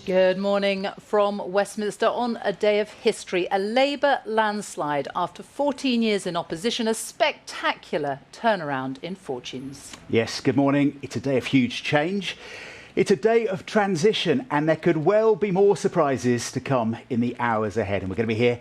Good morning from Westminster on a day of history. A Labour landslide after 14 years in opposition, a spectacular turnaround in fortunes. Yes, good morning. It's a day of huge change. It's a day of transition, and there could well be more surprises to come in the hours ahead. And we're going to be here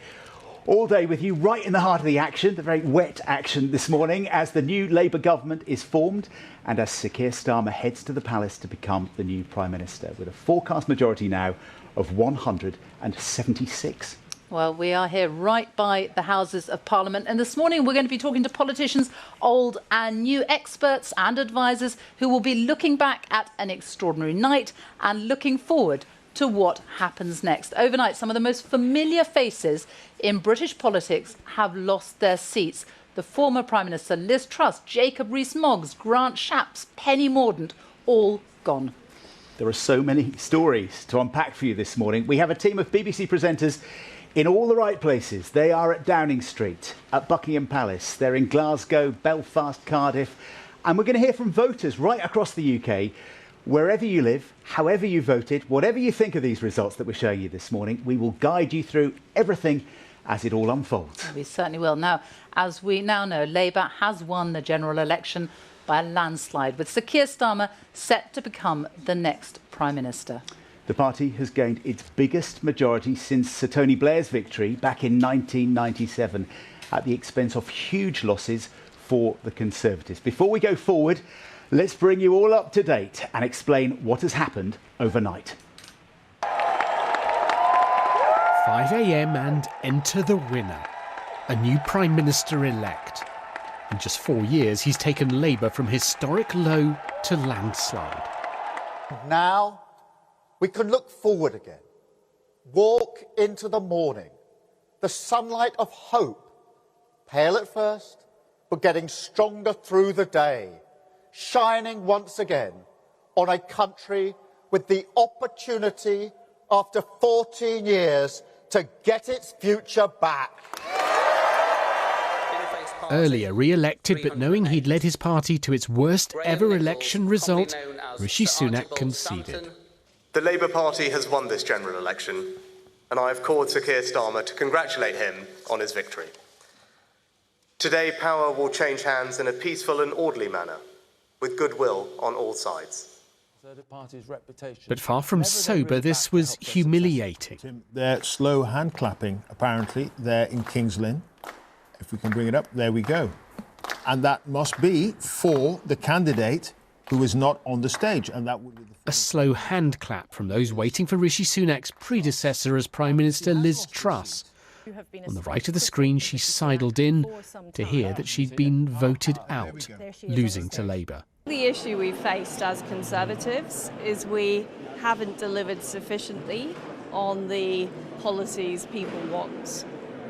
all day with you, right in the heart of the action, the very wet action this morning, as the new Labour government is formed and as Sir Keir Starmer heads to the palace to become the new Prime Minister, with a forecast majority now of 176. Well, we are here right by the Houses of Parliament, and this morning we're going to be talking to politicians, old and new, experts and advisors who will be looking back at an extraordinary night and looking forward to what happens next. Overnight, some of the most familiar faces in British politics have lost their seats. The former Prime Minister Liz Truss, Jacob Rees-Mogg, Grant Shapps, Penny Mordaunt, all gone. There are so many stories to unpack for you this morning. We have a team of BBC presenters in all the right places. They are at Downing Street, at Buckingham Palace, they're in Glasgow, Belfast, Cardiff, and we're going to hear from voters right across the UK. Wherever you live, however you voted, whatever you think of these results that we're showing you this morning, we will guide you through everything as it all unfolds. We certainly will. Now, as we now know, Labour has won the general election by a landslide, with Sir Keir Starmer set to become the next Prime Minister. The party has gained its biggest majority since Sir Tony Blair's victory back in 1997, at the expense of huge losses for the Conservatives. Before we go forward, let's bring you all up to date and explain what has happened overnight. 5 a.m. and enter the winner, a new Prime Minister-elect. In just 4 years, he's taken Labour from historic low to landslide. Now we can look forward again, walk into the morning, the sunlight of hope, pale at first, but getting stronger through the day, shining once again on a country with the opportunity after 14 years to get its future back. Earlier re-elected, but knowing he'd led his party to its worst ever election result, Rishi Sunak conceded. The Labour Party has won this general election, and I have called Sir Keir Starmer to congratulate him on his victory. Today, power will change hands in a peaceful and orderly manner, with goodwill on all sides. But far from sober, this was humiliating. They're slow hand clapping, apparently, there in King's Lynn. If we can bring it up, there we go. And that must be for the candidate who is not on the stage. And that would be a slow hand clap from those waiting for Rishi Sunak's predecessor as Prime Minister, Liz Truss. On the right of the screen, she sidled in to hear that she'd been voted out, losing to Labour. The issue we've faced as Conservatives is we haven't delivered sufficiently on the policies people want.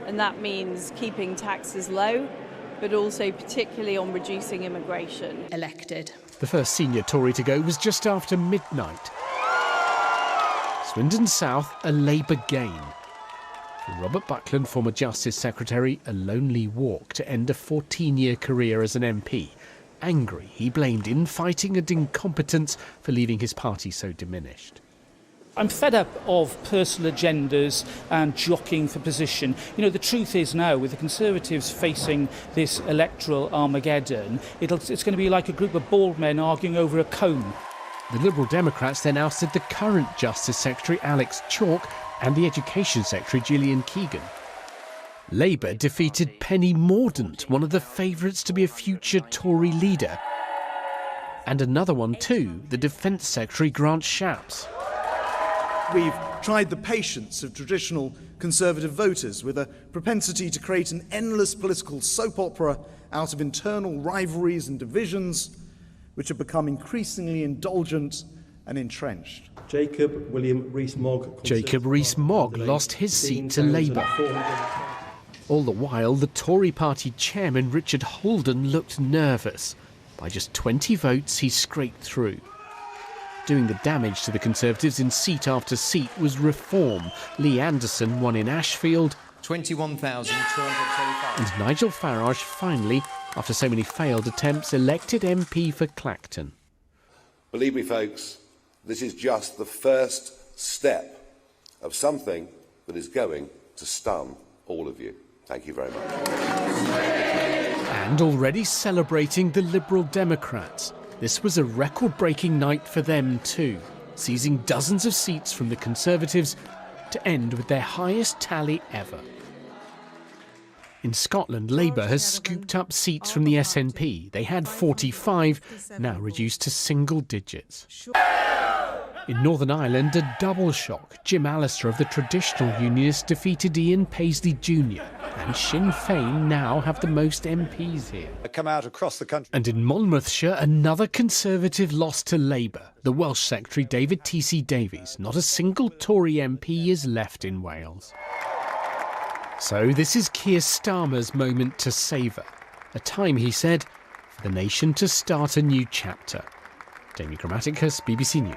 And that means keeping taxes low, but also particularly on reducing immigration. Elected. The first senior Tory to go was just after midnight. Swindon South, a Labour gain. For Robert Buckland, former Justice Secretary, a lonely walk to end a 14-year career as an MP. Angry, he blamed infighting and incompetence for leaving his party so diminished. I'm fed up of personal agendas and jockeying for position. You know, the truth is now, with the Conservatives facing this electoral Armageddon, it's going to be like a group of bald men arguing over a comb. The Liberal Democrats then ousted the current Justice Secretary, Alex Chalk, and the Education Secretary, Gillian Keegan. Labour defeated Penny Mordaunt, one of the favourites to be a future Tory leader. And another one too, the Defence Secretary, Grant Shapps. We've tried the patience of traditional Conservative voters with a propensity to create an endless political soap opera out of internal rivalries and divisions, which have become increasingly indulgent and entrenched. Jacob Rees-Mogg lost his seat to Labour. All the while, the Tory party chairman, Richard Holden, looked nervous. By just 20 votes, he scraped through. Doing the damage to the Conservatives in seat after seat was Reform. Lee Anderson won in Ashfield. 21,225. And Nigel Farage finally, after so many failed attempts, elected MP for Clacton. Believe me, folks, this is just the first step of something that is going to stun all of you. Thank you very much. And already celebrating the Liberal Democrats. This was a record-breaking night for them too, seizing dozens of seats from the Conservatives to end with their highest tally ever. In Scotland, Labour has scooped up seats from the SNP. They had 45, now reduced to single digits. In Northern Ireland, a double shock. Jim Allister of the Traditional Unionists defeated Ian Paisley Jr. And Sinn Féin now have the most MPs here. Come out across the country. And in Monmouthshire, another Conservative lost to Labour. The Welsh Secretary David T.C. Davies. Not a single Tory MP is left in Wales. So this is Keir Starmer's moment to savour. A time, he said, for the nation to start a new chapter. Jamie Grammaticus, BBC News.